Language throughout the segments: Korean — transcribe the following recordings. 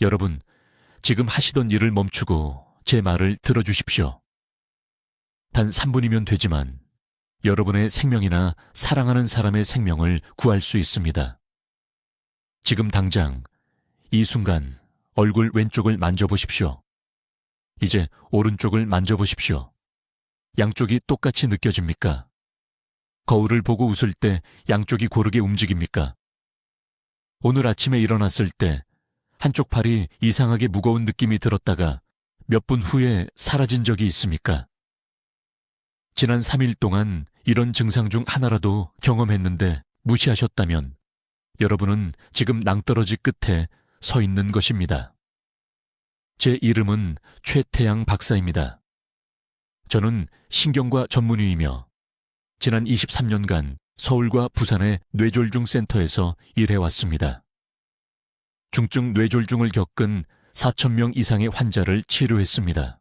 여러분, 지금 하시던 일을 멈추고 제 말을 들어주십시오. 단 3분이면 되지만 여러분의 생명이나 사랑하는 사람의 생명을 구할 수 있습니다. 지금 당장, 이 순간 얼굴 왼쪽을 만져보십시오. 이제 오른쪽을 만져보십시오. 양쪽이 똑같이 느껴집니까? 거울을 보고 웃을 때 양쪽이 고르게 움직입니까? 오늘 아침에 일어났을 때 한쪽 팔이 이상하게 무거운 느낌이 들었다가 몇 분 후에 사라진 적이 있습니까? 지난 3일 동안 이런 증상 중 하나라도 경험했는데 무시하셨다면 여러분은 지금 낭떠러지 끝에 서 있는 것입니다. 제 이름은 최태양 박사입니다. 저는 신경과 전문의이며 지난 23년간 서울과 부산의 뇌졸중 센터에서 일해왔습니다. 중증 뇌졸중을 겪은 4,000명 이상의 환자를 치료했습니다.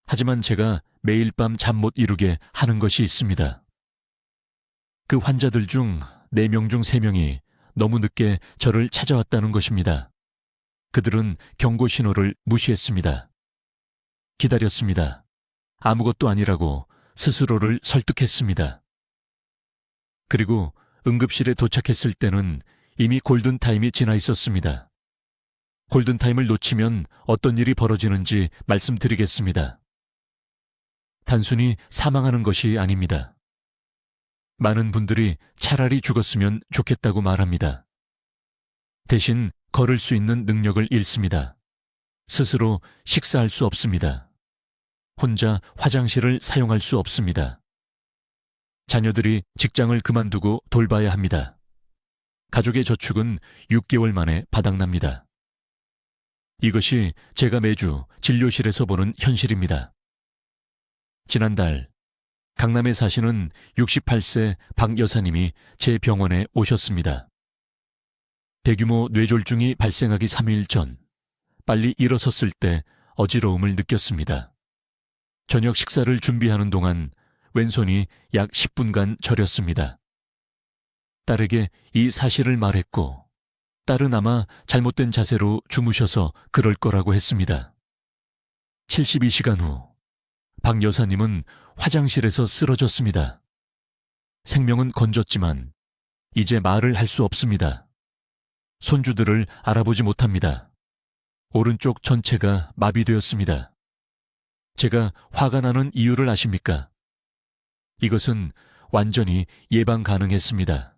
하지만 제가 매일 밤 잠 못 이루게 하는 것이 있습니다. 그 환자들 중 4명 중 3명이 너무 늦게 저를 찾아왔다는 것입니다. 그들은 경고 신호를 무시했습니다. 기다렸습니다. 아무것도 아니라고 스스로를 설득했습니다. 그리고 응급실에 도착했을 때는 이미 골든타임이 지나 있었습니다. 골든타임을 놓치면 어떤 일이 벌어지는지 말씀드리겠습니다. 단순히 사망하는 것이 아닙니다. 많은 분들이 차라리 죽었으면 좋겠다고 말합니다. 대신 걸을 수 있는 능력을 잃습니다. 스스로 식사할 수 없습니다. 혼자 화장실을 사용할 수 없습니다. 자녀들이 직장을 그만두고 돌봐야 합니다. 가족의 저축은 6개월 만에 바닥납니다. 이것이 제가 매주 진료실에서 보는 현실입니다. 지난달 강남에 사시는 68세 박 여사님이 제 병원에 오셨습니다. 대규모 뇌졸중이 발생하기 3일 전 빨리 일어섰을 때 어지러움을 느꼈습니다. 저녁 식사를 준비하는 동안 왼손이 약 10분간 저렸습니다. 딸에게 이 사실을 말했고 딸은 아마 잘못된 자세로 주무셔서 그럴 거라고 했습니다. 72시간 후 박 여사님은 화장실에서 쓰러졌습니다. 생명은 건졌지만 이제 말을 할 수 없습니다. 손주들을 알아보지 못합니다. 오른쪽 전체가 마비되었습니다. 제가 화가 나는 이유를 아십니까? 이것은 완전히 예방 가능했습니다.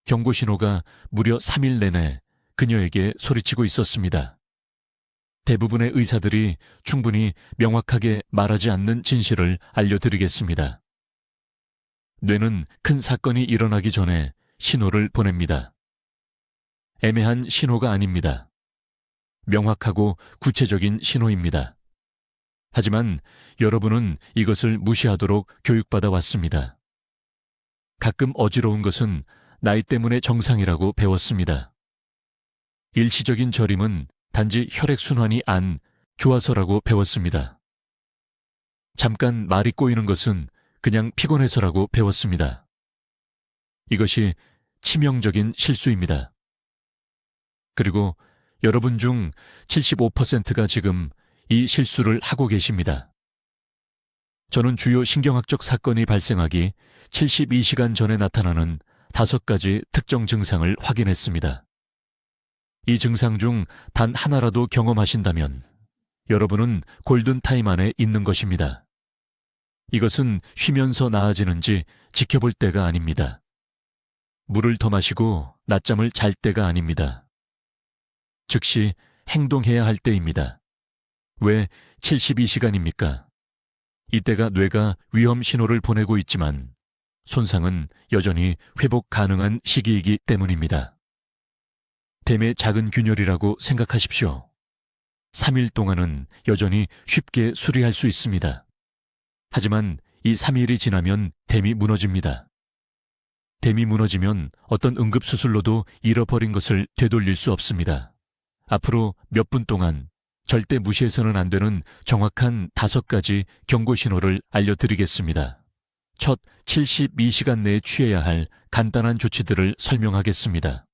경고 신호가 무려 3일 내내 그녀에게 소리치고 있었습니다. 대부분의 의사들이 충분히 명확하게 말하지 않는 진실을 알려드리겠습니다. 뇌는 큰 사건이 일어나기 전에 신호를 보냅니다. 애매한 신호가 아닙니다. 명확하고 구체적인 신호입니다. 하지만 여러분은 이것을 무시하도록 교육받아 왔습니다. 가끔 어지러운 것은 나이 때문에 정상이라고 배웠습니다. 일시적인 저림은 단지 혈액순환이 안 좋아서라고 배웠습니다. 잠깐 말이 꼬이는 것은 그냥 피곤해서라고 배웠습니다. 이것이 치명적인 실수입니다. 그리고 여러분 중 75%가 지금 이 실수를 하고 계십니다. 저는 주요 신경학적 사건이 발생하기 72시간 전에 나타나는 5가지 특정 증상을 확인했습니다. 이 증상 중 단 하나라도 경험하신다면 여러분은 골든타임 안에 있는 것입니다. 이것은 쉬면서 나아지는지 지켜볼 때가 아닙니다. 물을 더 마시고 낮잠을 잘 때가 아닙니다. 즉시 행동해야 할 때입니다. 왜 72시간입니까? 이때가 뇌가 위험 신호를 보내고 있지만 손상은 여전히 회복 가능한 시기이기 때문입니다. 댐의 작은 균열이라고 생각하십시오. 3일 동안은 여전히 쉽게 수리할 수 있습니다. 하지만 이 3일이 지나면 댐이 무너집니다. 댐이 무너지면 어떤 응급수술로도 잃어버린 것을 되돌릴 수 없습니다. 앞으로 몇 분 동안 절대 무시해서는 안 되는 정확한 5가지 경고 신호를 알려드리겠습니다. 첫 72시간 내에 취해야 할 간단한 조치들을 설명하겠습니다.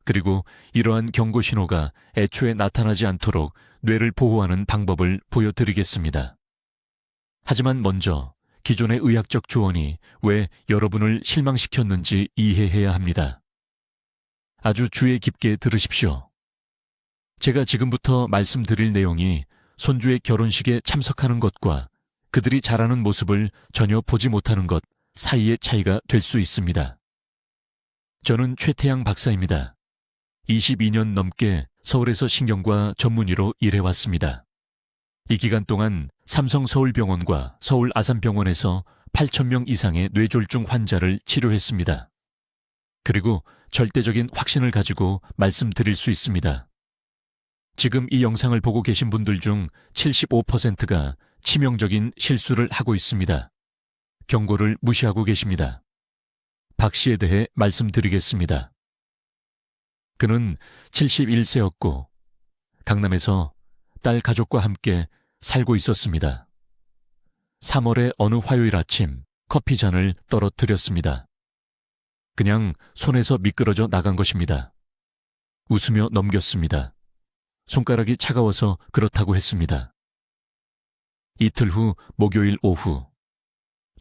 그리고 이러한 경고 신호가 애초에 나타나지 않도록 뇌를 보호하는 방법을 보여드리겠습니다. 하지만 먼저 기존의 의학적 조언이 왜 여러분을 실망시켰는지 이해해야 합니다. 아주 주의 깊게 들으십시오. 제가 지금부터 말씀드릴 내용이 손주의 결혼식에 참석하는 것과 그들이 자라는 모습을 전혀 보지 못하는 것 사이의 차이가 될 수 있습니다. 저는 최태양 박사입니다. 22년 넘게 서울에서 신경과 전문의로 일해왔습니다. 이 기간 동안 삼성서울병원과 서울 아산병원에서 8,000명 이상의 뇌졸중 환자를 치료했습니다. 그리고 절대적인 확신을 가지고 말씀드릴 수 있습니다. 지금 이 영상을 보고 계신 분들 중 75%가 치명적인 실수를 하고 있습니다. 경고를 무시하고 계십니다. 박 씨에 대해 말씀드리겠습니다. 그는 71세였고 강남에서 딸 가족과 함께 살고 있었습니다. 3월의 어느 화요일 아침 커피 잔을 떨어뜨렸습니다. 그냥 손에서 미끄러져 나간 것입니다. 웃으며 넘겼습니다. 손가락이 차가워서 그렇다고 했습니다. 이틀 후 목요일 오후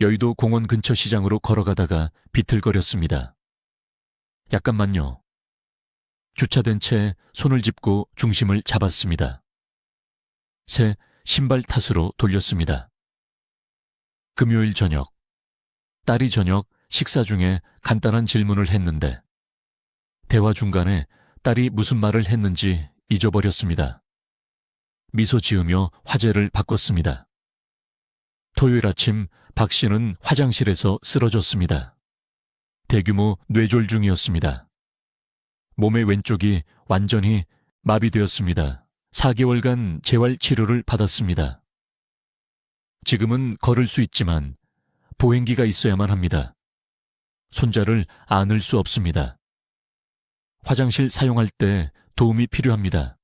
여의도 공원 근처 시장으로 걸어가다가 비틀거렸습니다. 약간만요. 주차된 채 손을 짚고 중심을 잡았습니다. 새 신발 탓으로 돌렸습니다. 금요일 저녁, 딸이 저녁 식사 중에 간단한 질문을 했는데 대화 중간에 딸이 무슨 말을 했는지 잊어버렸습니다. 미소 지으며 화제를 바꿨습니다. 토요일 아침 박 씨는 화장실에서 쓰러졌습니다. 대규모 뇌졸중이었습니다. 몸의 왼쪽이 완전히 마비되었습니다. 4개월간 재활치료를 받았습니다. 지금은 걸을 수 있지만 보행기가 있어야만 합니다. 손자를 안을 수 없습니다. 화장실 사용할 때 도움이 필요합니다.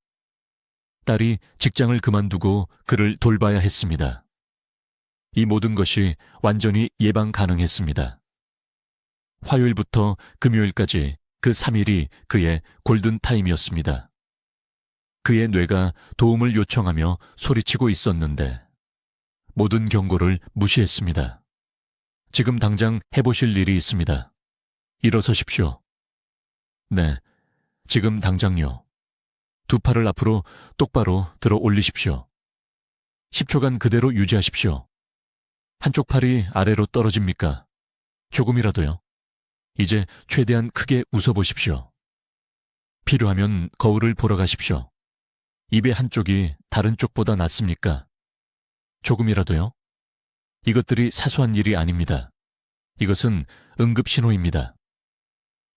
딸이 직장을 그만두고 그를 돌봐야 했습니다. 이 모든 것이 완전히 예방 가능했습니다. 화요일부터 금요일까지 그 3일이 그의 골든타임이었습니다. 그의 뇌가 도움을 요청하며 소리치고 있었는데 모든 경고를 무시했습니다. 지금 당장 해보실 일이 있습니다. 일어서십시오. 네, 지금 당장요. 두 팔을 앞으로 똑바로 들어 올리십시오. 10초간 그대로 유지하십시오. 한쪽 팔이 아래로 떨어집니까? 조금이라도요. 이제 최대한 크게 웃어보십시오. 필요하면 거울을 보러 가십시오. 입의 한쪽이 다른 쪽보다 낫습니까? 조금이라도요. 이것들이 사소한 일이 아닙니다. 이것은 응급신호입니다.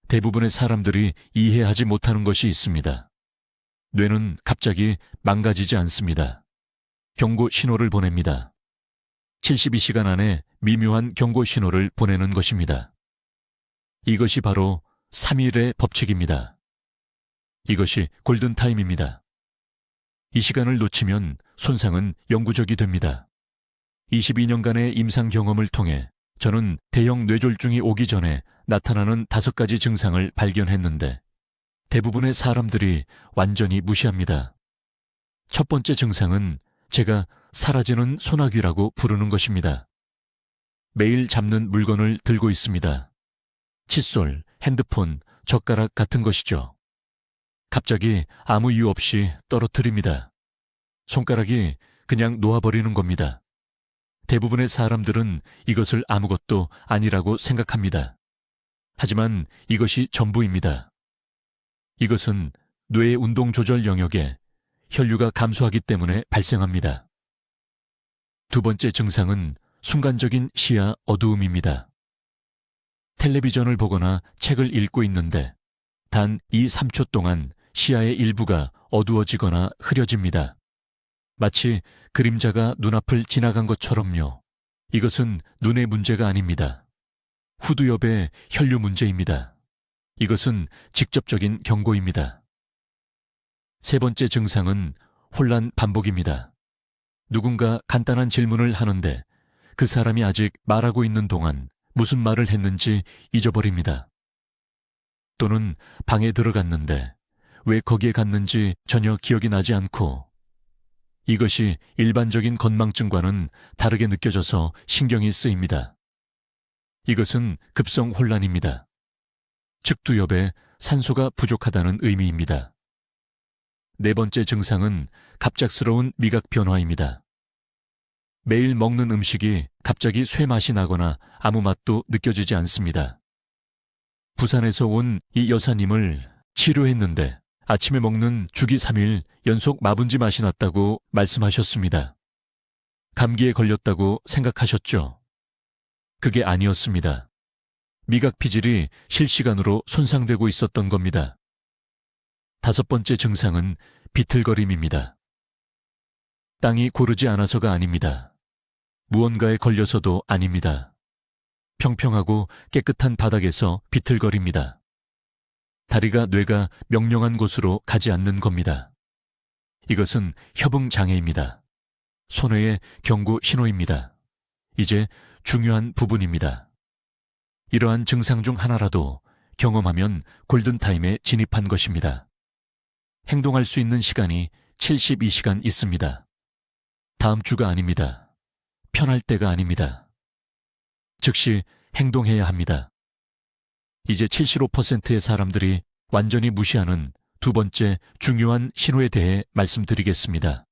대부분의 사람들이 이해하지 못하는 것이 있습니다. 뇌는 갑자기 망가지지 않습니다. 경고 신호를 보냅니다. 72시간 안에 미묘한 경고 신호를 보내는 것입니다. 이것이 바로 3일의 법칙입니다. 이것이 골든타임입니다. 이 시간을 놓치면 손상은 영구적이 됩니다. 22년간의 임상 경험을 통해 저는 대형 뇌졸중이 오기 전에 나타나는 5가지 증상을 발견했는데 대부분의 사람들이 완전히 무시합니다. 첫 번째 증상은 제가 사라지는 소나귀라고 부르는 것입니다. 매일 잡는 물건을 들고 있습니다. 칫솔, 핸드폰, 젓가락 같은 것이죠. 갑자기 아무 이유 없이 떨어뜨립니다. 손가락이 그냥 놓아버리는 겁니다. 대부분의 사람들은 이것을 아무것도 아니라고 생각합니다. 하지만 이것이 전부입니다. 이것은 뇌의 운동 조절 영역에 혈류가 감소하기 때문에 발생합니다. 두 번째 증상은 순간적인 시야 어두움입니다. 텔레비전을 보거나 책을 읽고 있는데 단 2-3초 동안 시야의 일부가 어두워지거나 흐려집니다. 마치 그림자가 눈앞을 지나간 것처럼요. 이것은 눈의 문제가 아닙니다. 후두엽의 혈류 문제입니다. 이것은 직접적인 경고입니다. 세 번째 증상은 혼란 반복입니다. 누군가 간단한 질문을 하는데 그 사람이 아직 말하고 있는 동안 무슨 말을 했는지 잊어버립니다. 또는 방에 들어갔는데 왜 거기에 갔는지 전혀 기억이 나지 않고 이것이 일반적인 건망증과는 다르게 느껴져서 신경이 쓰입니다. 이것은 급성 혼란입니다. 측두엽에 산소가 부족하다는 의미입니다. 네 번째 증상은 갑작스러운 미각 변화입니다. 매일 먹는 음식이 갑자기 쇠 맛이 나거나 아무 맛도 느껴지지 않습니다. 부산에서 온 이 여사님을 치료했는데 아침에 먹는 죽이 3일 연속 마분지 맛이 났다고 말씀하셨습니다. 감기에 걸렸다고 생각하셨죠? 그게 아니었습니다. 미각 피질이 실시간으로 손상되고 있었던 겁니다. 다섯 번째 증상은 비틀거림입니다. 땅이 고르지 않아서가 아닙니다. 무언가에 걸려서도 아닙니다. 평평하고 깨끗한 바닥에서 비틀거립니다. 다리가 뇌가 명령한 곳으로 가지 않는 겁니다. 이것은 협응장애입니다. 손해의 경고 신호입니다. 이제 중요한 부분입니다. 이러한 증상 중 하나라도 경험하면 골든타임에 진입한 것입니다. 행동할 수 있는 시간이 72시간 있습니다. 다음 주가 아닙니다. 편할 때가 아닙니다. 즉시 행동해야 합니다. 이제 75%의 사람들이 완전히 무시하는 두 번째 중요한 신호에 대해 말씀드리겠습니다.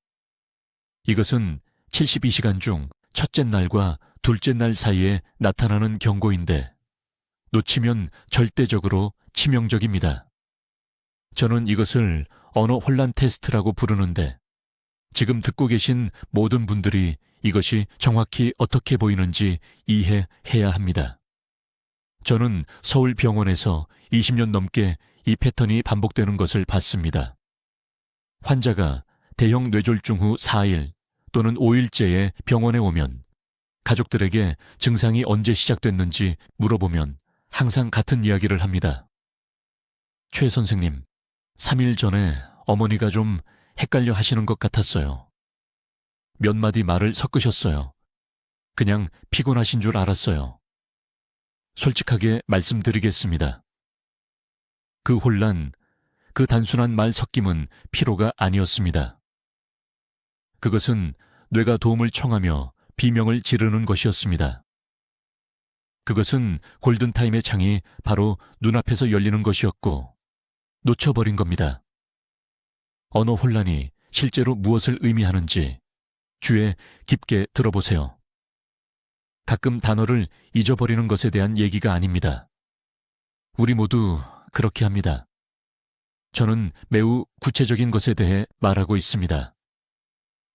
이것은 72시간 중 첫째 날과 둘째 날 사이에 나타나는 경고인데 놓치면 절대적으로 치명적입니다. 저는 이것을 언어 혼란 테스트라고 부르는데 지금 듣고 계신 모든 분들이 이것이 정확히 어떻게 보이는지 이해해야 합니다. 저는 서울병원에서 20년 넘게 이 패턴이 반복되는 것을 봤습니다. 환자가 대형 뇌졸중 후 4일 또는 5일째에 병원에 오면 가족들에게 증상이 언제 시작됐는지 물어보면 항상 같은 이야기를 합니다. 최 선생님, 3일 전에 어머니가 좀 헷갈려 하시는 것 같았어요. 몇 마디 말을 섞으셨어요. 그냥 피곤하신 줄 알았어요. 솔직하게 말씀드리겠습니다. 그 혼란, 그 단순한 말 섞임은 피로가 아니었습니다. 그것은 뇌가 도움을 청하며 비명을 지르는 것이었습니다. 그것은 골든타임의 창이 바로 눈앞에서 열리는 것이었고 놓쳐버린 겁니다. 언어 혼란이 실제로 무엇을 의미하는지 귀에 깊게 들어보세요. 가끔 단어를 잊어버리는 것에 대한 얘기가 아닙니다. 우리 모두 그렇게 합니다. 저는 매우 구체적인 것에 대해 말하고 있습니다.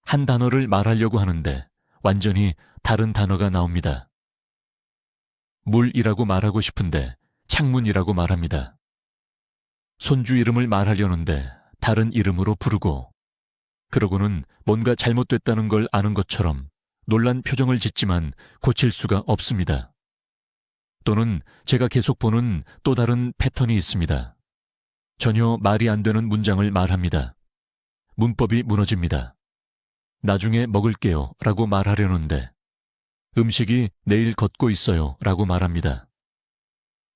한 단어를 말하려고 하는데 완전히 다른 단어가 나옵니다. 물이라고 말하고 싶은데 창문이라고 말합니다. 손주 이름을 말하려는데 다른 이름으로 부르고 그러고는 뭔가 잘못됐다는 걸 아는 것처럼 놀란 표정을 짓지만 고칠 수가 없습니다. 또는 제가 계속 보는 또 다른 패턴이 있습니다. 전혀 말이 안 되는 문장을 말합니다. 문법이 무너집니다. 나중에 먹을게요 라고 말하려는데 음식이 내일 걷고 있어요 라고 말합니다.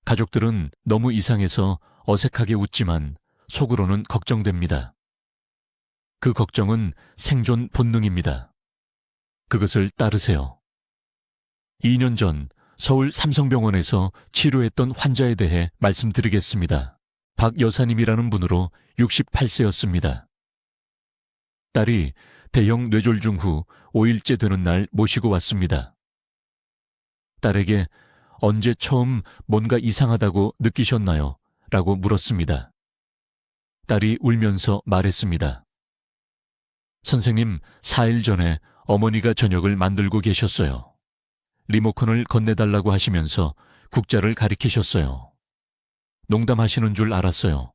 가족들은 너무 이상해서 어색하게 웃지만 속으로는 걱정됩니다. 그 걱정은 생존 본능입니다. 그것을 따르세요. 2년 전 서울 삼성병원에서 치료했던 환자에 대해 말씀드리겠습니다. 박 여사님이라는 분으로 68세였습니다. 딸이 대형 뇌졸중 후 5일째 되는 날 모시고 왔습니다. 딸에게 언제 처음 뭔가 이상하다고 느끼셨나요? 라고 물었습니다. 딸이 울면서 말했습니다. 선생님, 4일 전에 어머니가 저녁을 만들고 계셨어요. 리모컨을 건네달라고 하시면서 국자를 가리키셨어요. 농담하시는 줄 알았어요.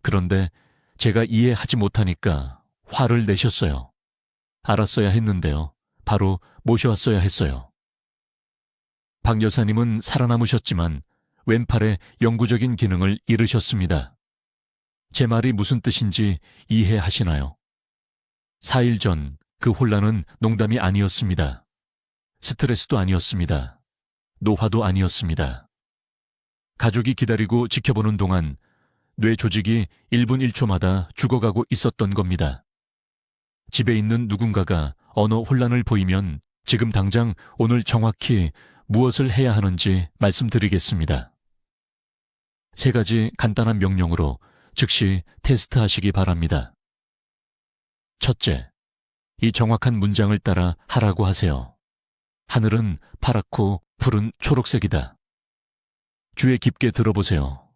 그런데 제가 이해하지 못하니까 화를 내셨어요. 알았어야 했는데요. 바로 모셔왔어야 했어요. 박 여사님은 살아남으셨지만 왼팔의 영구적인 기능을 잃으셨습니다. 제 말이 무슨 뜻인지 이해하시나요? 4일 전 그 혼란은 농담이 아니었습니다. 스트레스도 아니었습니다. 노화도 아니었습니다. 가족이 기다리고 지켜보는 동안 뇌 조직이 1분 1초마다 죽어가고 있었던 겁니다. 집에 있는 누군가가 언어 혼란을 보이면 지금 당장 오늘 정확히 무엇을 해야 하는지 말씀드리겠습니다. 3가지 간단한 명령으로 즉시 테스트하시기 바랍니다. 첫째, 이 정확한 문장을 따라 하라고 하세요. 하늘은 파랗고 푸른 초록색이다. 귀에 깊게 들어보세요.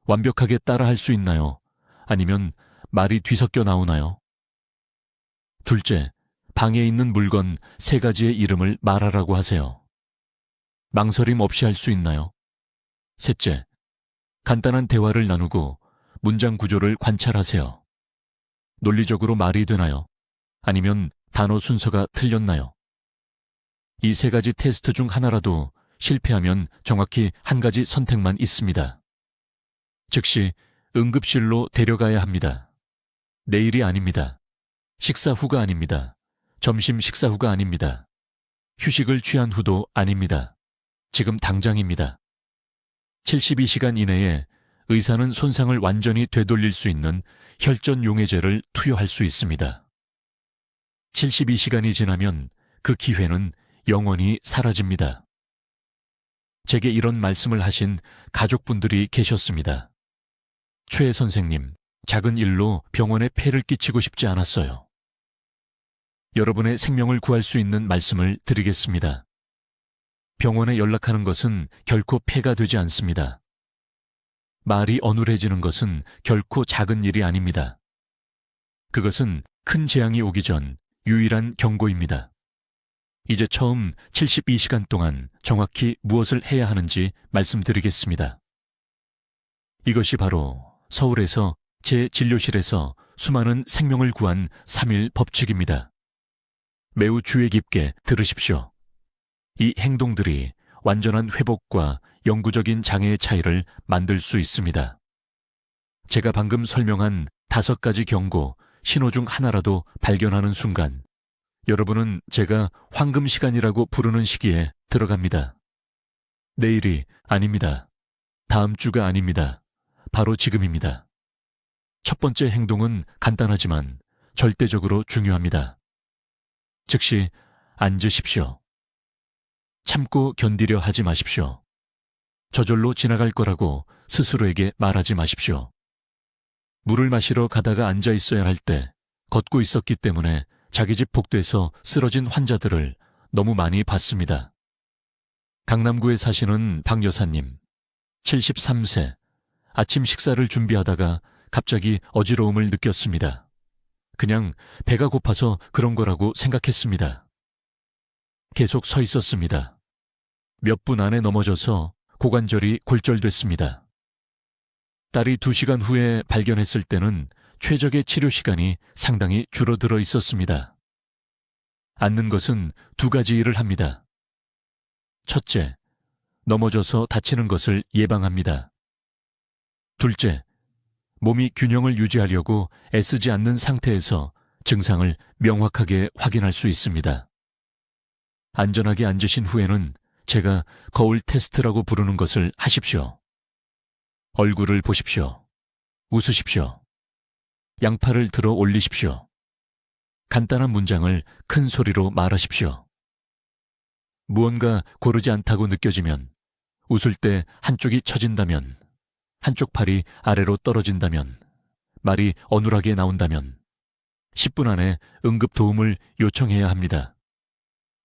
완벽하게 따라할 수 있나요? 아니면 말이 뒤섞여 나오나요? 둘째, 방에 있는 물건 3가지의 이름을 말하라고 하세요. 망설임 없이 할 수 있나요? 셋째, 간단한 대화를 나누고 문장 구조를 관찰하세요. 논리적으로 말이 되나요? 아니면 단어 순서가 틀렸나요? 이 3가지 테스트 중 하나라도 실패하면 정확히 1가지 선택만 있습니다. 즉시 응급실로 데려가야 합니다. 내일이 아닙니다. 식사 후가 아닙니다. 점심 식사 후가 아닙니다. 휴식을 취한 후도 아닙니다. 지금 당장입니다. 72시간 이내에 의사는 손상을 완전히 되돌릴 수 있는 혈전용해제를 투여할 수 있습니다. 72시간이 지나면 그 기회는 영원히 사라집니다. 제게 이런 말씀을 하신 가족분들이 계셨습니다. 최 선생님, 작은 일로 병원에 폐를 끼치고 싶지 않았어요. 여러분의 생명을 구할 수 있는 말씀을 드리겠습니다. 병원에 연락하는 것은 결코 폐가 되지 않습니다. 말이 어눌해지는 것은 결코 작은 일이 아닙니다. 그것은 큰 재앙이 오기 전 유일한 경고입니다. 이제 처음 72시간 동안 정확히 무엇을 해야 하는지 말씀드리겠습니다. 이것이 바로 서울에서 제 진료실에서 수많은 생명을 구한 3일 법칙입니다. 매우 주의 깊게 들으십시오. 이 행동들이 완전한 회복과 영구적인 장애의 차이를 만들 수 있습니다. 제가 방금 설명한 5가지 경고, 신호 중 하나라도 발견하는 순간 여러분은 제가 황금 시간이라고 부르는 시기에 들어갑니다. 내일이 아닙니다. 다음 주가 아닙니다. 바로 지금입니다. 첫 번째 행동은 간단하지만 절대적으로 중요합니다. 즉시 앉으십시오. 참고 견디려 하지 마십시오. 저절로 지나갈 거라고 스스로에게 말하지 마십시오. 물을 마시러 가다가 앉아 있어야 할 때 걷고 있었기 때문에 자기 집 복도에서 쓰러진 환자들을 너무 많이 봤습니다. 강남구에 사시는 박 여사님, 73세, 아침 식사를 준비하다가 갑자기 어지러움을 느꼈습니다. 그냥 배가 고파서 그런 거라고 생각했습니다. 계속 서 있었습니다. 몇 분 안에 넘어져서 고관절이 골절됐습니다. 딸이 2시간 후에 발견했을 때는 최적의 치료 시간이 상당히 줄어들어 있었습니다. 앉는 것은 2가지 일을 합니다. 첫째, 넘어져서 다치는 것을 예방합니다. 둘째, 몸이 균형을 유지하려고 애쓰지 않는 상태에서 증상을 명확하게 확인할 수 있습니다. 안전하게 앉으신 후에는 제가 거울 테스트라고 부르는 것을 하십시오. 얼굴을 보십시오. 웃으십시오. 양팔을 들어 올리십시오. 간단한 문장을 큰 소리로 말하십시오. 무언가 고르지 않다고 느껴지면, 웃을 때 한쪽이 처진다면, 한쪽 팔이 아래로 떨어진다면, 말이 어눌하게 나온다면 10분 안에 응급 도움을 요청해야 합니다.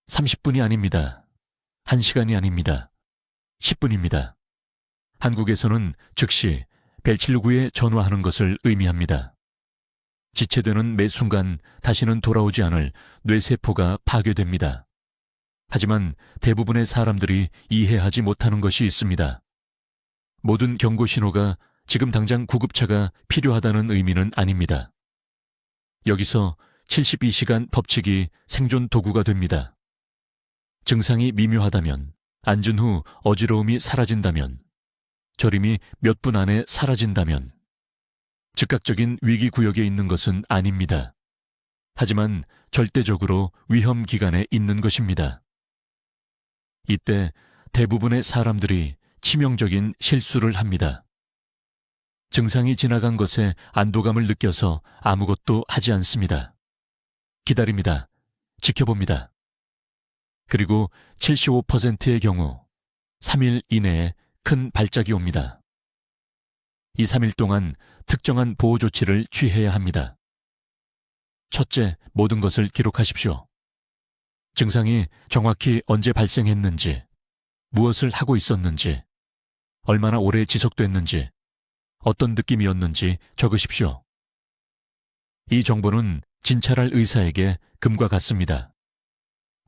30분이 아닙니다. 1시간이 아닙니다. 10분입니다. 한국에서는 즉시 119에 전화하는 것을 의미합니다. 지체되는 매 순간 다시는 돌아오지 않을 뇌세포가 파괴됩니다. 하지만 대부분의 사람들이 이해하지 못하는 것이 있습니다. 모든 경고 신호가 지금 당장 구급차가 필요하다는 의미는 아닙니다. 여기서 72시간 법칙이 생존 도구가 됩니다. 증상이 미묘하다면, 앉은 후 어지러움이 사라진다면, 저림이 몇 분 안에 사라진다면, 즉각적인 위기 구역에 있는 것은 아닙니다. 하지만 절대적으로 위험 기간에 있는 것입니다. 이때 대부분의 사람들이 치명적인 실수를 합니다. 증상이 지나간 것에 안도감을 느껴서 아무것도 하지 않습니다. 기다립니다. 지켜봅니다. 그리고 75%의 경우 3일 이내에 큰 발작이 옵니다. 이 3일 동안 특정한 보호 조치를 취해야 합니다. 첫째, 모든 것을 기록하십시오. 증상이 정확히 언제 발생했는지, 무엇을 하고 있었는지, 얼마나 오래 지속됐는지, 어떤 느낌이었는지 적으십시오. 이 정보는 진찰할 의사에게 금과 같습니다.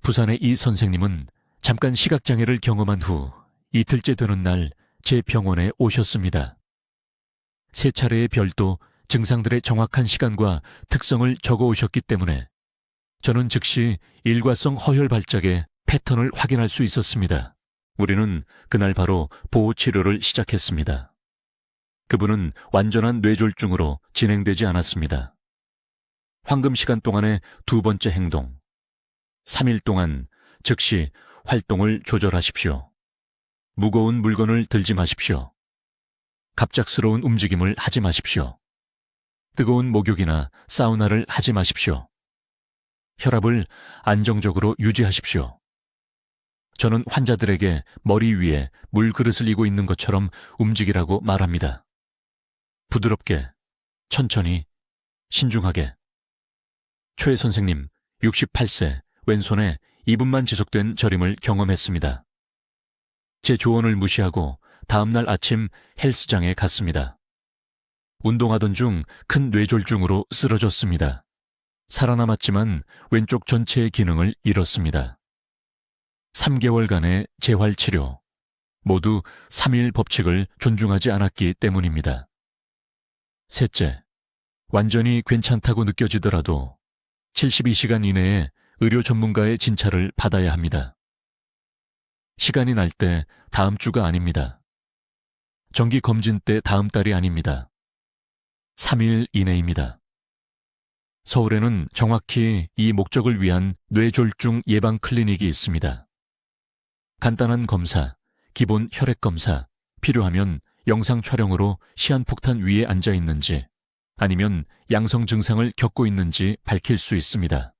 부산의 이 선생님은 잠깐 시각장애를 경험한 후 이틀째 되는 날 제 병원에 오셨습니다. 3차례의 별도 증상들의 정확한 시간과 특성을 적어 오셨기 때문에 저는 즉시 일과성 허혈 발작의 패턴을 확인할 수 있었습니다. 우리는 그날 바로 보호 치료를 시작했습니다. 그분은 완전한 뇌졸중으로 진행되지 않았습니다. 황금 시간 동안의 두 번째 행동. 3일 동안 즉시 활동을 조절하십시오. 무거운 물건을 들지 마십시오. 갑작스러운 움직임을 하지 마십시오. 뜨거운 목욕이나 사우나를 하지 마십시오. 혈압을 안정적으로 유지하십시오. 저는 환자들에게 머리 위에 물그릇을 이고 있는 것처럼 움직이라고 말합니다. 부드럽게, 천천히, 신중하게. 최 선생님, 68세, 왼손에 2분만 지속된 저림을 경험했습니다. 제 조언을 무시하고 다음날 아침 헬스장에 갔습니다. 운동하던 중 큰 뇌졸중으로 쓰러졌습니다. 살아남았지만 왼쪽 전체의 기능을 잃었습니다. 3개월간의 재활치료, 모두 3일 법칙을 존중하지 않았기 때문입니다. 셋째, 완전히 괜찮다고 느껴지더라도 72시간 이내에 의료 전문가의 진찰을 받아야 합니다. 시간이 날 때 다음 주가 아닙니다. 정기 검진 때 다음 달이 아닙니다. 3일 이내입니다. 서울에는 정확히 이 목적을 위한 뇌졸중 예방 클리닉이 있습니다. 간단한 검사, 기본 혈액 검사, 필요하면 영상 촬영으로 시한폭탄 위에 앉아 있는지 아니면 양성 증상을 겪고 있는지 밝힐 수 있습니다.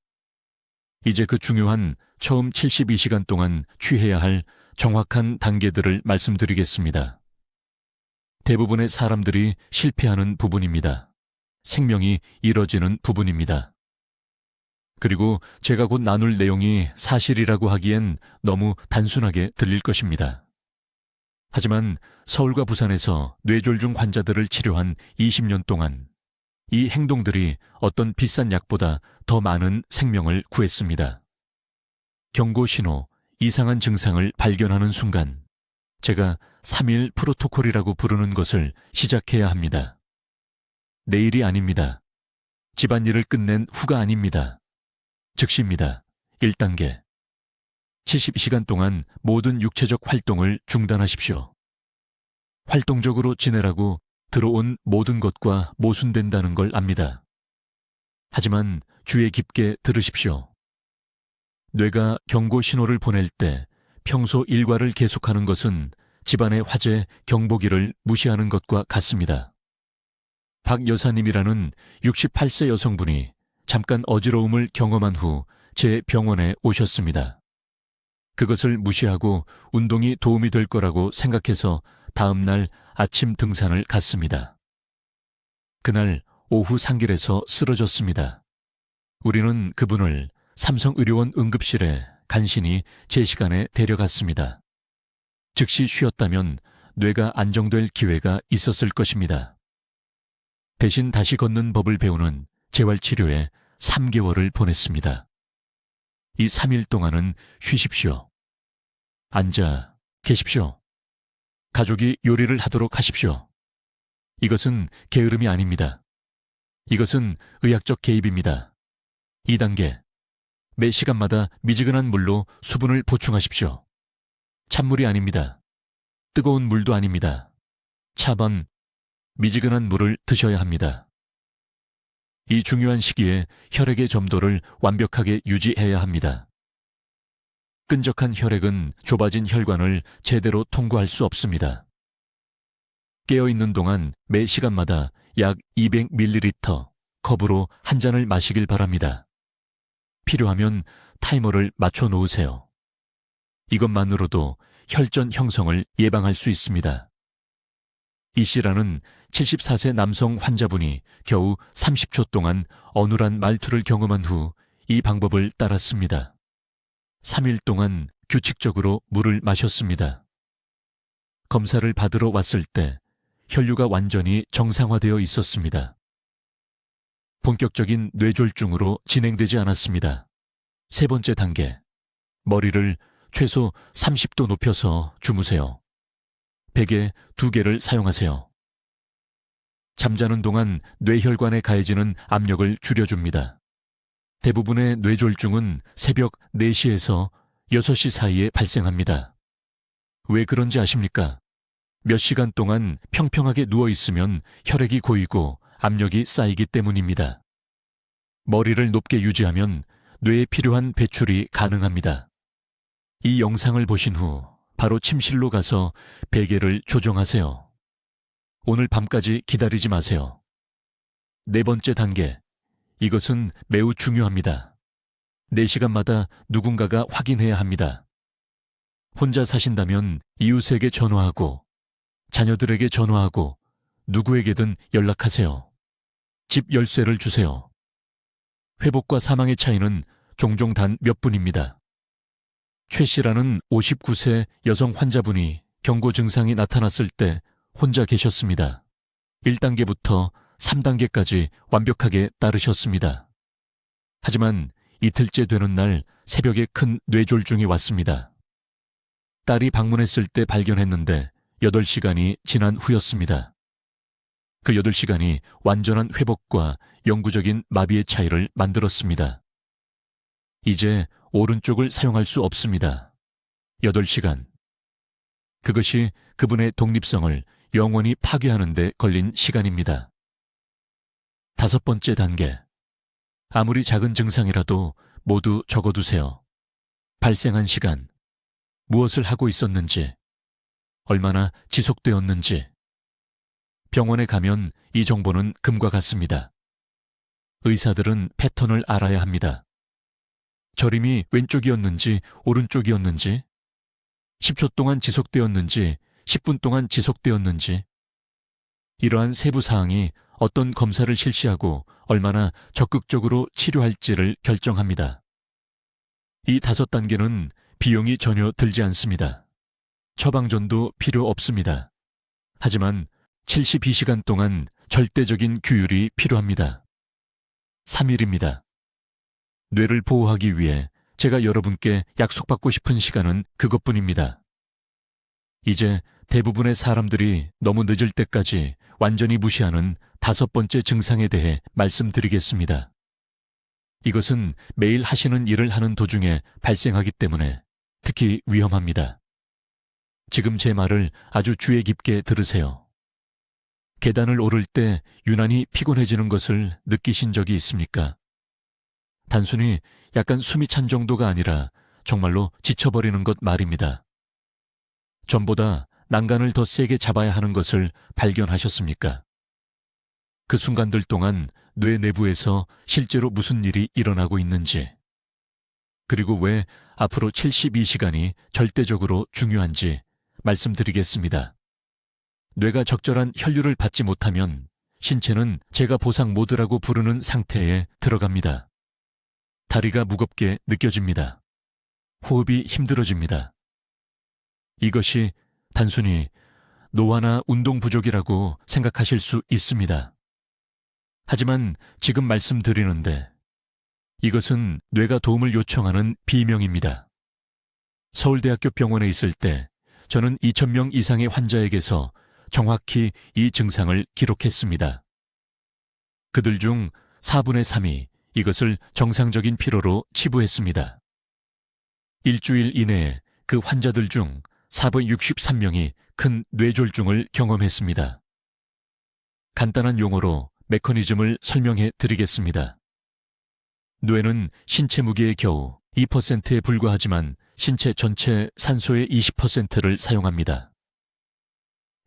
이제 그 중요한 처음 72시간 동안 취해야 할 정확한 단계들을 말씀드리겠습니다. 대부분의 사람들이 실패하는 부분입니다. 생명이 잃어지는 부분입니다. 그리고 제가 곧 나눌 내용이 사실이라고 하기엔 너무 단순하게 들릴 것입니다. 하지만 서울과 부산에서 뇌졸중 환자들을 치료한 20년 동안 이 행동들이 어떤 비싼 약보다 더 많은 생명을 구했습니다. 경고 신호, 이상한 증상을 발견하는 순간 제가 3일 프로토콜이라고 부르는 것을 시작해야 합니다. 내일이 아닙니다. 집안일을 끝낸 후가 아닙니다. 즉시입니다. 1단계. 72시간 동안 모든 육체적 활동을 중단하십시오. 활동적으로 지내라고 들어온 모든 것과 모순된다는 걸 압니다. 하지만 주의 깊게 들으십시오. 뇌가 경고 신호를 보낼 때 평소 일과를 계속하는 것은 집안의 화재 경보기를 무시하는 것과 같습니다. 박 여사님이라는 68세 여성분이 잠깐 어지러움을 경험한 후 제 병원에 오셨습니다. 그것을 무시하고 운동이 도움이 될 거라고 생각해서 다음 날 아침 등산을 갔습니다. 그날 오후 상길에서 쓰러졌습니다. 우리는 그분을 삼성의료원 응급실에 간신히 제 시간에 데려갔습니다. 즉시 쉬었다면 뇌가 안정될 기회가 있었을 것입니다. 대신 다시 걷는 법을 배우는 재활치료에 3개월을 보냈습니다. 이 3일 동안은 쉬십시오. 앉아 계십시오. 가족이 요리를 하도록 하십시오. 이것은 게으름이 아닙니다. 이것은 의학적 개입입니다. 2단계. 매 시간마다 미지근한 물로 수분을 보충하십시오. 찬물이 아닙니다. 뜨거운 물도 아닙니다. 차번 미지근한 물을 드셔야 합니다. 이 중요한 시기에 혈액의 점도를 완벽하게 유지해야 합니다. 끈적한 혈액은 좁아진 혈관을 제대로 통과할 수 없습니다. 깨어있는 동안 매 시간마다 약 200ml 컵으로 한 잔을 마시길 바랍니다. 필요하면 타이머를 맞춰 놓으세요. 이것만으로도 혈전 형성을 예방할 수 있습니다. 이 씨라는 74세 남성 환자분이 겨우 30초 동안 어눌한 말투를 경험한 후 이 방법을 따랐습니다. 3일 동안 규칙적으로 물을 마셨습니다. 검사를 받으러 왔을 때 혈류가 완전히 정상화되어 있었습니다. 본격적인 뇌졸중으로 진행되지 않았습니다. 세 번째 단계, 머리를 최소 30도 높여서 주무세요. 베개 2개를 사용하세요. 잠자는 동안 뇌혈관에 가해지는 압력을 줄여줍니다. 대부분의 뇌졸중은 새벽 4시에서 6시 사이에 발생합니다. 왜 그런지 아십니까? 몇 시간 동안 평평하게 누워있으면 혈액이 고이고 압력이 쌓이기 때문입니다. 머리를 높게 유지하면 뇌에 필요한 배출이 가능합니다. 이 영상을 보신 후 바로 침실로 가서 베개를 조정하세요. 오늘 밤까지 기다리지 마세요. 네 번째 단계, 이것은 매우 중요합니다. 4시간마다 누군가가 확인해야 합니다. 혼자 사신다면 이웃에게 전화하고 자녀들에게 전화하고 누구에게든 연락하세요. 집 열쇠를 주세요. 회복과 사망의 차이는 종종 단 몇 분입니다. 최 씨라는 59세 여성 환자분이 경고 증상이 나타났을 때 혼자 계셨습니다. 1단계부터 3단계까지 완벽하게 따르셨습니다. 하지만 이틀째 되는 날 새벽에 큰 뇌졸중이 왔습니다. 딸이 방문했을 때 발견했는데 8시간이 지난 후였습니다. 그 8시간이 완전한 회복과 영구적인 마비의 차이를 만들었습니다. 이제 오른쪽을 사용할 수 없습니다. 8시간. 그것이 그분의 독립성을 영원히 파괴하는 데 걸린 시간입니다. 5번째 단계. 아무리 작은 증상이라도 모두 적어두세요. 발생한 시간, 무엇을 하고 있었는지, 얼마나 지속되었는지. 병원에 가면 이 정보는 금과 같습니다. 의사들은 패턴을 알아야 합니다. 저림이 왼쪽이었는지 오른쪽이었는지, 10초 동안 지속되었는지 10분 동안 지속되었는지, 이러한 세부 사항이 어떤 검사를 실시하고 얼마나 적극적으로 치료할지를 결정합니다. 이 5단계는 비용이 전혀 들지 않습니다. 처방전도 필요 없습니다. 하지만 72시간 동안 절대적인 규율이 필요합니다. 3일입니다. 뇌를 보호하기 위해 제가 여러분께 약속받고 싶은 시간은 그것뿐입니다. 이제 대부분의 사람들이 너무 늦을 때까지 완전히 무시하는 5번째 증상에 대해 말씀드리겠습니다. 이것은 매일 하시는 일을 하는 도중에 발생하기 때문에 특히 위험합니다. 지금 제 말을 아주 주의 깊게 들으세요. 계단을 오를 때 유난히 피곤해지는 것을 느끼신 적이 있습니까? 단순히 약간 숨이 찬 정도가 아니라 정말로 지쳐버리는 것 말입니다. 전보다 난간을 더 세게 잡아야 하는 것을 발견하셨습니까? 그 순간들 동안 뇌 내부에서 실제로 무슨 일이 일어나고 있는지, 그리고 왜 앞으로 72시간이 절대적으로 중요한지 말씀드리겠습니다. 뇌가 적절한 혈류를 받지 못하면 신체는 제가 보상 모드라고 부르는 상태에 들어갑니다. 다리가 무겁게 느껴집니다. 호흡이 힘들어집니다. 이것이 단순히 노화나 운동 부족이라고 생각하실 수 있습니다. 하지만 지금 말씀드리는데 이것은 뇌가 도움을 요청하는 비명입니다. 서울대학교 병원에 있을 때 저는 2,000명 이상의 환자에게서 정확히 이 증상을 기록했습니다. 그들 중 4분의 3이 이것을 정상적인 피로로 치부했습니다. 일주일 이내에 그 환자들 중 463명이 큰 뇌졸중을 경험했습니다. 간단한 용어로 메커니즘을 설명해 드리겠습니다. 뇌는 신체 무게의 겨우 2%에 불과하지만 신체 전체 산소의 20%를 사용합니다.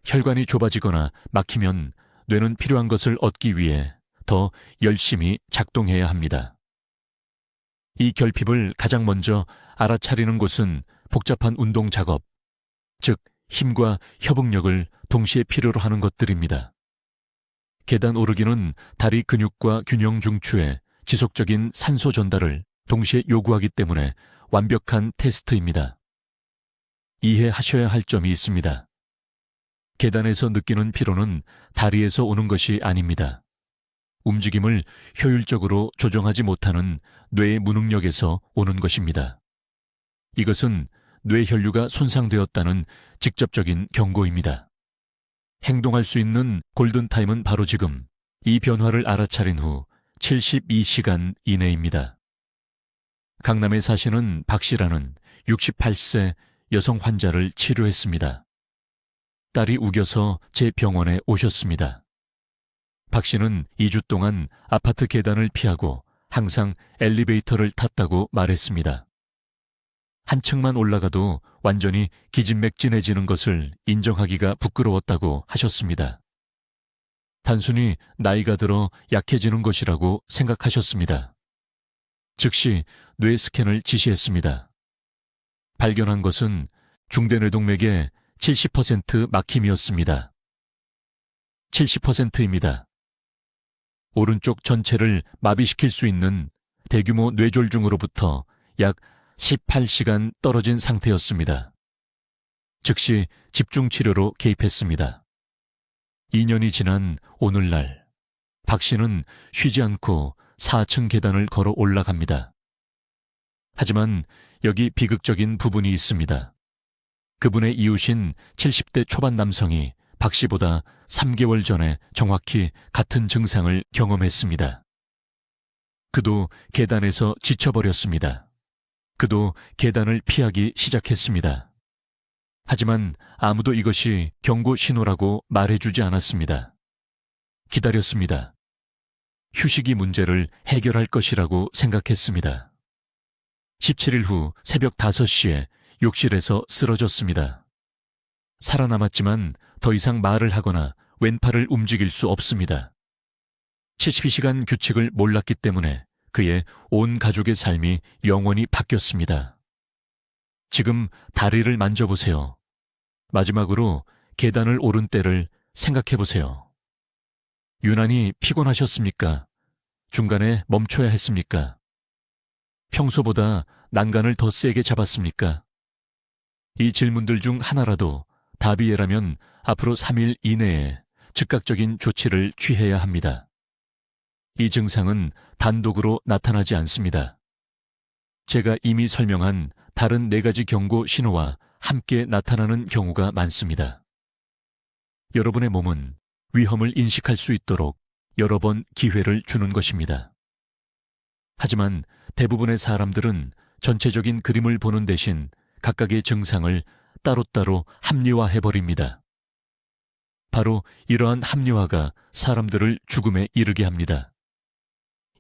혈관이 좁아지거나 막히면 뇌는 필요한 것을 얻기 위해 더 열심히 작동해야 합니다. 이 결핍을 가장 먼저 알아차리는 곳은 복잡한 운동 작업, 즉 힘과 협응력을 동시에 필요로 하는 것들입니다. 계단 오르기는 다리 근육과 균형 중추에 지속적인 산소 전달을 동시에 요구하기 때문에 완벽한 테스트입니다. 이해하셔야 할 점이 있습니다. 계단에서 느끼는 피로는 다리에서 오는 것이 아닙니다. 움직임을 효율적으로 조정하지 못하는 뇌의 무능력에서 오는 것입니다. 이것은 뇌혈류가 손상되었다는 직접적인 경고입니다. 행동할 수 있는 골든타임은 바로 지금, 이 변화를 알아차린 후 72시간 이내입니다. 강남에 사시는 박 씨라는 68세 여성 환자를 치료했습니다. 딸이 우겨서 제 병원에 오셨습니다. 박 씨는 2주 동안 아파트 계단을 피하고 항상 엘리베이터를 탔다고 말했습니다. 한 층만 올라가도 완전히 기진맥진해지는 것을 인정하기가 부끄러웠다고 하셨습니다. 단순히 나이가 들어 약해지는 것이라고 생각하셨습니다. 즉시 뇌 스캔을 지시했습니다. 발견한 것은 중대뇌동맥의 70% 막힘이었습니다. 70%입니다. 오른쪽 전체를 마비시킬 수 있는 대규모 뇌졸중으로부터 약 18시간 떨어진 상태였습니다. 즉시 집중치료로 개입했습니다. 2년이 지난 오늘날 박 씨는 쉬지 않고 4층 계단을 걸어 올라갑니다. 하지만 여기 비극적인 부분이 있습니다. 그분의 이웃인 70대 초반 남성이 박 씨보다 3개월 전에 정확히 같은 증상을 경험했습니다. 그도 계단에서 지쳐버렸습니다. 그도 계단을 피하기 시작했습니다. 하지만 아무도 이것이 경고 신호라고 말해주지 않았습니다. 기다렸습니다. 휴식이 문제를 해결할 것이라고 생각했습니다. 17일 후 새벽 5시에 욕실에서 쓰러졌습니다. 살아남았지만 더 이상 말을 하거나 왼팔을 움직일 수 없습니다. 72시간 규칙을 몰랐기 때문에 그의 온 가족의 삶이 영원히 바뀌었습니다. 지금 다리를 만져보세요. 마지막으로 계단을 오른 때를 생각해보세요. 유난히 피곤하셨습니까? 중간에 멈춰야 했습니까? 평소보다 난간을 더 세게 잡았습니까? 이 질문들 중 하나라도 답이에라면 앞으로 3일 이내에 즉각적인 조치를 취해야 합니다. 이 증상은 단독으로 나타나지 않습니다. 제가 이미 설명한 다른 4가지 경고 신호와 함께 나타나는 경우가 많습니다. 여러분의 몸은 위험을 인식할 수 있도록 여러 번 기회를 주는 것입니다. 하지만 대부분의 사람들은 전체적인 그림을 보는 대신 각각의 증상을 따로따로 합리화해버립니다. 바로 이러한 합리화가 사람들을 죽음에 이르게 합니다.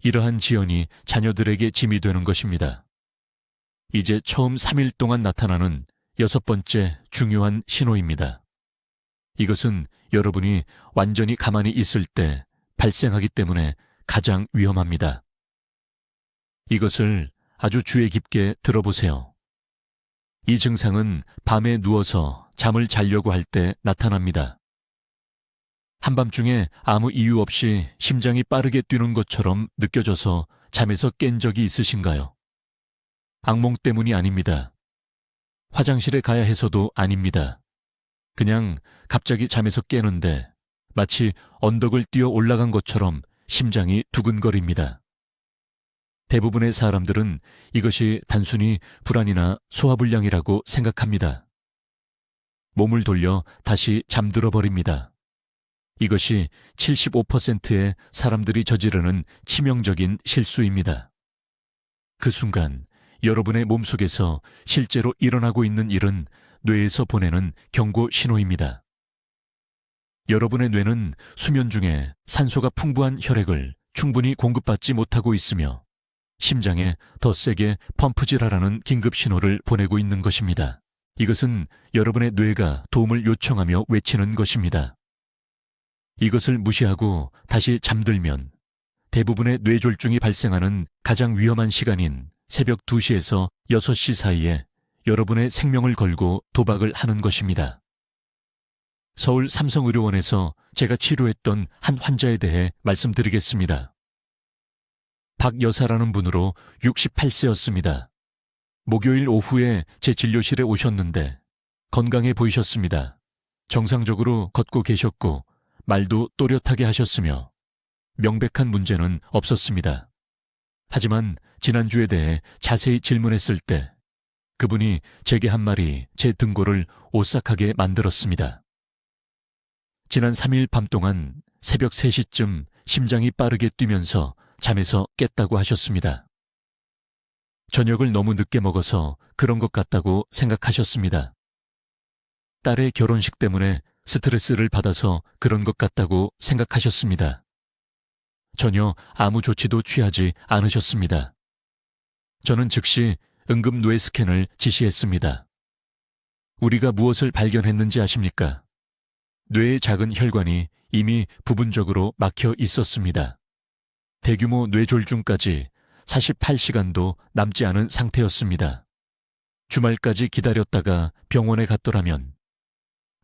이러한 지연이 자녀들에게 짐이 되는 것입니다. 이제 처음 3일 동안 나타나는 6번째 중요한 신호입니다. 이것은 여러분이 완전히 가만히 있을 때 발생하기 때문에 가장 위험합니다. 이것을 아주 주의 깊게 들어보세요. 이 증상은 밤에 누워서 잠을 자려고 할 때 나타납니다. 한밤중에 아무 이유 없이 심장이 빠르게 뛰는 것처럼 느껴져서 잠에서 깬 적이 있으신가요? 악몽 때문이 아닙니다. 화장실에 가야 해서도 아닙니다. 그냥 갑자기 잠에서 깨는데 마치 언덕을 뛰어 올라간 것처럼 심장이 두근거립니다. 대부분의 사람들은 이것이 단순히 불안이나 소화불량이라고 생각합니다. 몸을 돌려 다시 잠들어 버립니다. 이것이 75%의 사람들이 저지르는 치명적인 실수입니다. 그 순간 여러분의 몸속에서 실제로 일어나고 있는 일은 뇌에서 보내는 경고 신호입니다. 여러분의 뇌는 수면 중에 산소가 풍부한 혈액을 충분히 공급받지 못하고 있으며 심장에 더 세게 펌프질하라는 긴급 신호를 보내고 있는 것입니다. 이것은 여러분의 뇌가 도움을 요청하며 외치는 것입니다. 이것을 무시하고 다시 잠들면 대부분의 뇌졸중이 발생하는 가장 위험한 시간인 새벽 2시에서 6시 사이에 여러분의 생명을 걸고 도박을 하는 것입니다. 서울 삼성의료원에서 제가 치료했던 한 환자에 대해 말씀드리겠습니다. 박 여사라는 분으로 68세였습니다. 목요일 오후에 제 진료실에 오셨는데 건강해 보이셨습니다. 정상적으로 걷고 계셨고 말도 또렷하게 하셨으며 명백한 문제는 없었습니다. 하지만 지난주에 대해 자세히 질문했을 때 그분이 제게 한 말이 제 등골을 오싹하게 만들었습니다. 지난 3일 밤 동안 새벽 3시쯤 심장이 빠르게 뛰면서 잠에서 깼다고 하셨습니다. 저녁을 너무 늦게 먹어서 그런 것 같다고 생각하셨습니다. 딸의 결혼식 때문에 스트레스를 받아서 그런 것 같다고 생각하셨습니다. 전혀 아무 조치도 취하지 않으셨습니다. 저는 즉시 응급 뇌 스캔을 지시했습니다. 우리가 무엇을 발견했는지 아십니까? 뇌의 작은 혈관이 이미 부분적으로 막혀 있었습니다. 대규모 뇌졸중까지 48시간도 남지 않은 상태였습니다. 주말까지 기다렸다가 병원에 갔더라면,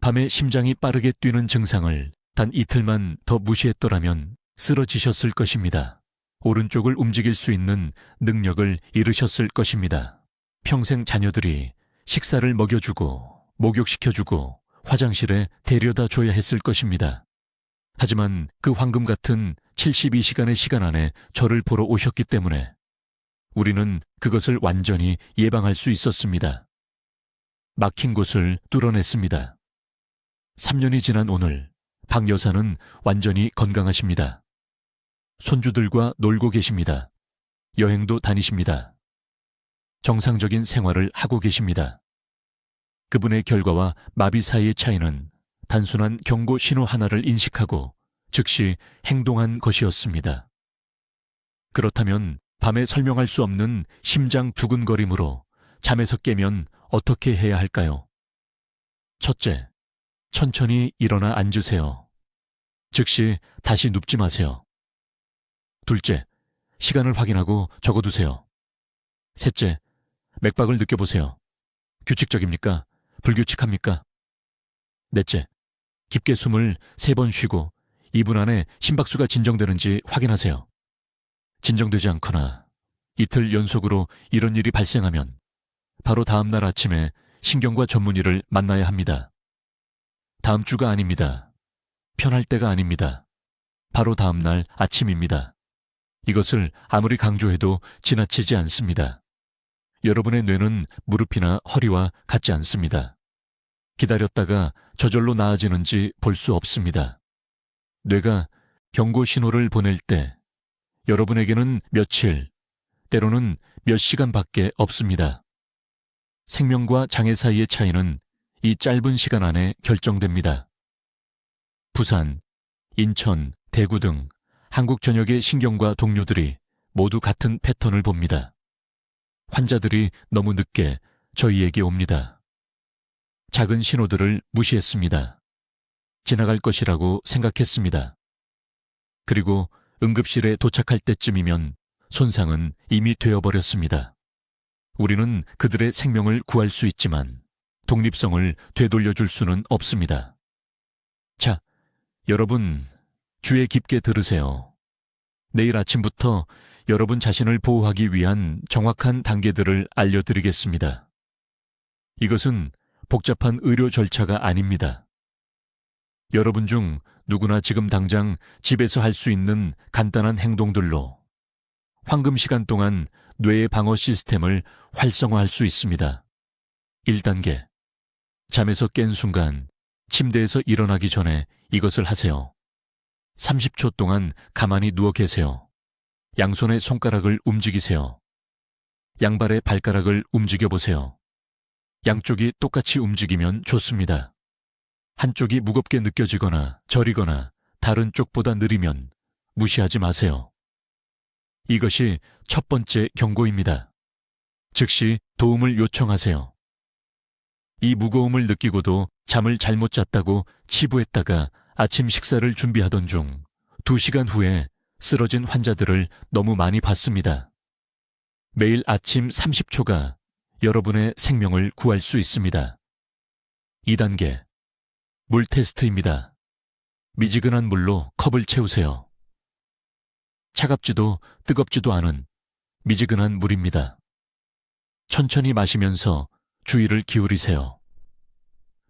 밤에 심장이 빠르게 뛰는 증상을 단 이틀만 더 무시했더라면 쓰러지셨을 것입니다. 오른쪽을 움직일 수 있는 능력을 잃으셨을 것입니다. 평생 자녀들이 식사를 먹여주고 목욕시켜주고 화장실에 데려다 줘야 했을 것입니다. 하지만 그 황금 같은 72시간의 시간 안에 저를 보러 오셨기 때문에 우리는 그것을 완전히 예방할 수 있었습니다. 막힌 곳을 뚫어냈습니다. 3년이 지난 오늘 박 여사는 완전히 건강하십니다. 손주들과 놀고 계십니다. 여행도 다니십니다. 정상적인 생활을 하고 계십니다. 그분의 결과와 마비 사이의 차이는 단순한 경고 신호 하나를 인식하고 즉시 행동한 것이었습니다. 그렇다면 밤에 설명할 수 없는 심장 두근거림으로 잠에서 깨면 어떻게 해야 할까요? 첫째, 천천히 일어나 앉으세요. 즉시 다시 눕지 마세요. 둘째, 시간을 확인하고 적어두세요. 셋째, 맥박을 느껴보세요. 규칙적입니까? 불규칙합니까? 넷째, 깊게 숨을 3번 쉬고 2분 안에 심박수가 진정되는지 확인하세요. 진정되지 않거나 이틀 연속으로 이런 일이 발생하면 바로 다음 날 아침에 신경과 전문의를 만나야 합니다. 다음 주가 아닙니다. 편할 때가 아닙니다. 바로 다음 날 아침입니다. 이것을 아무리 강조해도 지나치지 않습니다. 여러분의 뇌는 무릎이나 허리와 같지 않습니다. 기다렸다가 저절로 나아지는지 볼 수 없습니다. 뇌가 경고 신호를 보낼 때 여러분에게는 며칠, 때로는 몇 시간밖에 없습니다. 생명과 장애 사이의 차이는 이 짧은 시간 안에 결정됩니다. 부산, 인천, 대구 등 한국 전역의 신경과 동료들이 모두 같은 패턴을 봅니다. 환자들이 너무 늦게 저희에게 옵니다. 작은 신호들을 무시했습니다. 지나갈 것이라고 생각했습니다. 그리고 응급실에 도착할 때쯤이면 손상은 이미 되어버렸습니다. 우리는 그들의 생명을 구할 수 있지만 독립성을 되돌려줄 수는 없습니다. 자, 여러분, 귀에 깊게 들으세요. 내일 아침부터 여러분 자신을 보호하기 위한 정확한 단계들을 알려드리겠습니다. 이것은 복잡한 의료 절차가 아닙니다. 여러분 중 누구나 지금 당장 집에서 할 수 있는 간단한 행동들로 황금 시간 동안 뇌의 방어 시스템을 활성화할 수 있습니다. 1단계. 잠에서 깬 순간 침대에서 일어나기 전에 이것을 하세요. 30초 동안 가만히 누워 계세요. 양손의 손가락을 움직이세요. 양발의 발가락을 움직여 보세요. 양쪽이 똑같이 움직이면 좋습니다. 한쪽이 무겁게 느껴지거나 저리거나 다른 쪽보다 느리면 무시하지 마세요. 이것이 첫 번째 경고입니다. 즉시 도움을 요청하세요. 이 무거움을 느끼고도 잠을 잘못 잤다고 치부했다가 아침 식사를 준비하던 중 2시간 후에 쓰러진 환자들을 너무 많이 봤습니다. 매일 아침 30초가 여러분의 생명을 구할 수 있습니다. 2단계, 물 테스트입니다. 미지근한 물로 컵을 채우세요. 차갑지도 뜨겁지도 않은 미지근한 물입니다. 천천히 마시면서 주의를 기울이세요.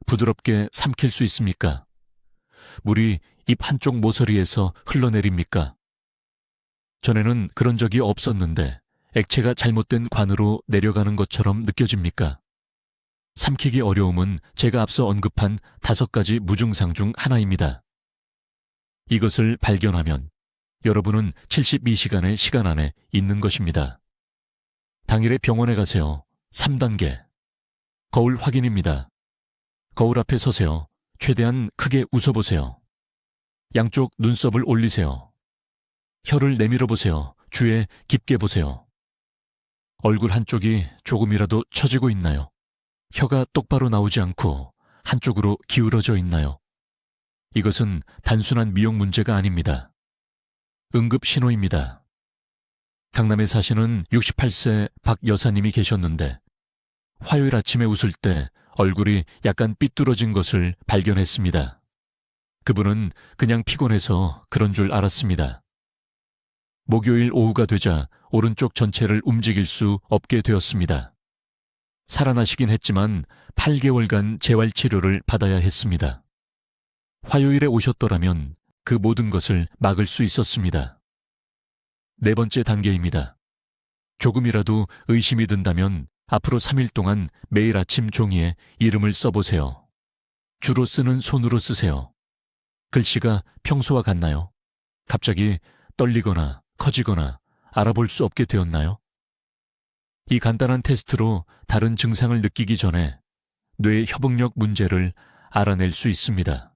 부드럽게 삼킬 수 있습니까? 물이 입 한쪽 모서리에서 흘러내립니까? 전에는 그런 적이 없었는데 액체가 잘못된 관으로 내려가는 것처럼 느껴집니까? 삼키기 어려움은 제가 앞서 언급한 5가지 무증상 중 하나입니다. 이것을 발견하면 여러분은 72시간의 시간 안에 있는 것입니다. 당일에 병원에 가세요. 3단계. 거울 확인입니다. 거울 앞에 서세요. 최대한 크게 웃어보세요. 양쪽 눈썹을 올리세요. 혀를 내밀어 보세요. 주에 깊게 보세요. 얼굴 한쪽이 조금이라도 처지고 있나요? 혀가 똑바로 나오지 않고 한쪽으로 기울어져 있나요? 이것은 단순한 미용 문제가 아닙니다. 응급 신호입니다. 강남에 사시는 68세 박 여사님이 계셨는데 화요일 아침에 웃을 때 얼굴이 약간 삐뚤어진 것을 발견했습니다. 그분은 그냥 피곤해서 그런 줄 알았습니다. 목요일 오후가 되자 오른쪽 전체를 움직일 수 없게 되었습니다. 살아나시긴 했지만 8개월간 재활치료를 받아야 했습니다. 화요일에 오셨더라면 그 모든 것을 막을 수 있었습니다. 4번째 단계입니다. 조금이라도 의심이 든다면 앞으로 3일 동안 매일 아침 종이에 이름을 써보세요. 주로 쓰는 손으로 쓰세요. 글씨가 평소와 같나요? 갑자기 떨리거나 커지거나 알아볼 수 없게 되었나요? 이 간단한 테스트로 다른 증상을 느끼기 전에 뇌 협응력 문제를 알아낼 수 있습니다.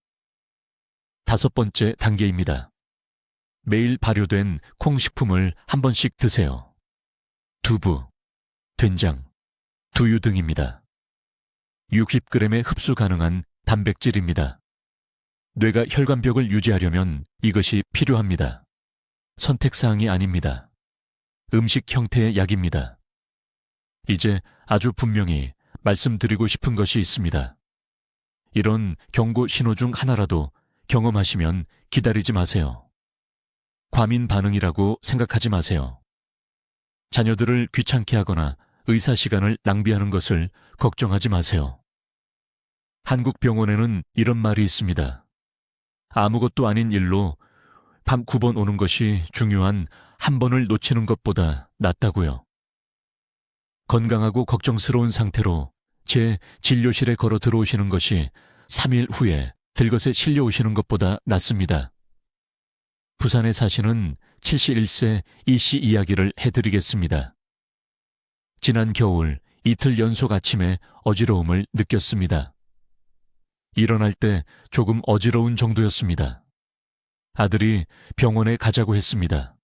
5번째 단계입니다. 매일 발효된 콩식품을 한 번씩 드세요. 두부, 된장, 두유 등입니다. 60g의 흡수 가능한 단백질입니다. 뇌가 혈관벽을 유지하려면 이것이 필요합니다. 선택사항이 아닙니다. 음식 형태의 약입니다. 이제 아주 분명히 말씀드리고 싶은 것이 있습니다. 이런 경고 신호 중 하나라도 경험하시면 기다리지 마세요. 과민 반응이라고 생각하지 마세요. 자녀들을 귀찮게 하거나 의사 시간을 낭비하는 것을 걱정하지 마세요. 한국 병원에는 이런 말이 있습니다. 아무것도 아닌 일로 밤 9번 오는 것이 중요한 한 번을 놓치는 것보다 낫다고요. 건강하고 걱정스러운 상태로 제 진료실에 걸어 들어오시는 것이 3일 후에 들것에 실려 오시는 것보다 낫습니다. 부산에 사시는 71세 이씨 이야기를 해드리겠습니다. 지난 겨울 이틀 연속 아침에 어지러움을 느꼈습니다. 일어날 때 조금 어지러운 정도였습니다. 아들이 병원에 가자고 했습니다.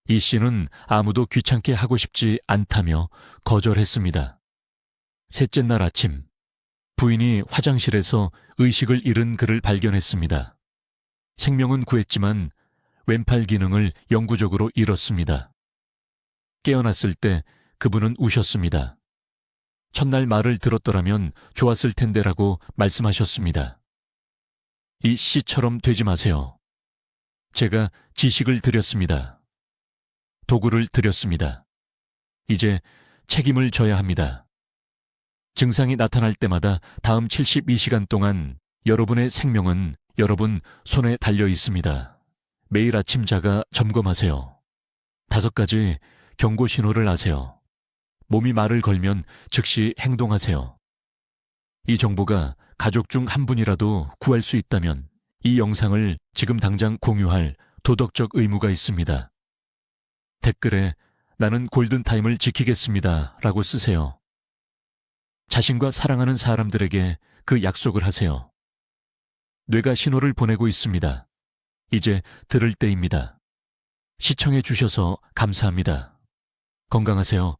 이 씨는 아무도 귀찮게 하고 싶지 않다며 거절했습니다. 셋째 날 아침, 부인이 화장실에서 의식을 잃은 그를 발견했습니다. 생명은 구했지만 왼팔 기능을 영구적으로 잃었습니다. 깨어났을 때 그분은 우셨습니다. 첫날 말을 들었더라면 좋았을 텐데라고 말씀하셨습니다. 이 씨처럼 되지 마세요. 제가 지식을 드렸습니다. 도구를 드렸습니다. 이제 책임을 져야 합니다. 증상이 나타날 때마다 다음 72시간 동안 여러분의 생명은 여러분 손에 달려 있습니다. 매일 아침 자가 점검하세요. 5가지 경고 신호를 아세요. 몸이 말을 걸면 즉시 행동하세요. 이 정보가 가족 중 한 분이라도 구할 수 있다면 이 영상을 지금 당장 공유할 도덕적 의무가 있습니다. 댓글에 나는 골든타임을 지키겠습니다 라고 쓰세요. 자신과 사랑하는 사람들에게 그 약속을 하세요. 뇌가 신호를 보내고 있습니다. 이제 들을 때입니다. 시청해 주셔서 감사합니다. 건강하세요.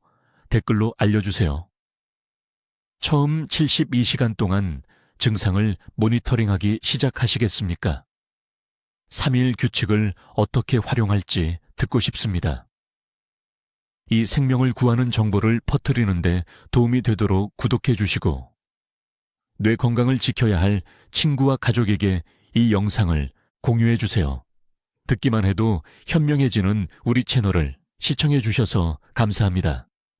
댓글로 알려주세요. 처음 72시간 동안 증상을 모니터링하기 시작하시겠습니까? 3일 규칙을 어떻게 활용할지 듣고 싶습니다. 이 생명을 구하는 정보를 퍼뜨리는데 도움이 되도록 구독해 주시고, 뇌 건강을 지켜야 할 친구와 가족에게 이 영상을 공유해 주세요. 듣기만 해도 현명해지는 우리 채널을 시청해 주셔서 감사합니다.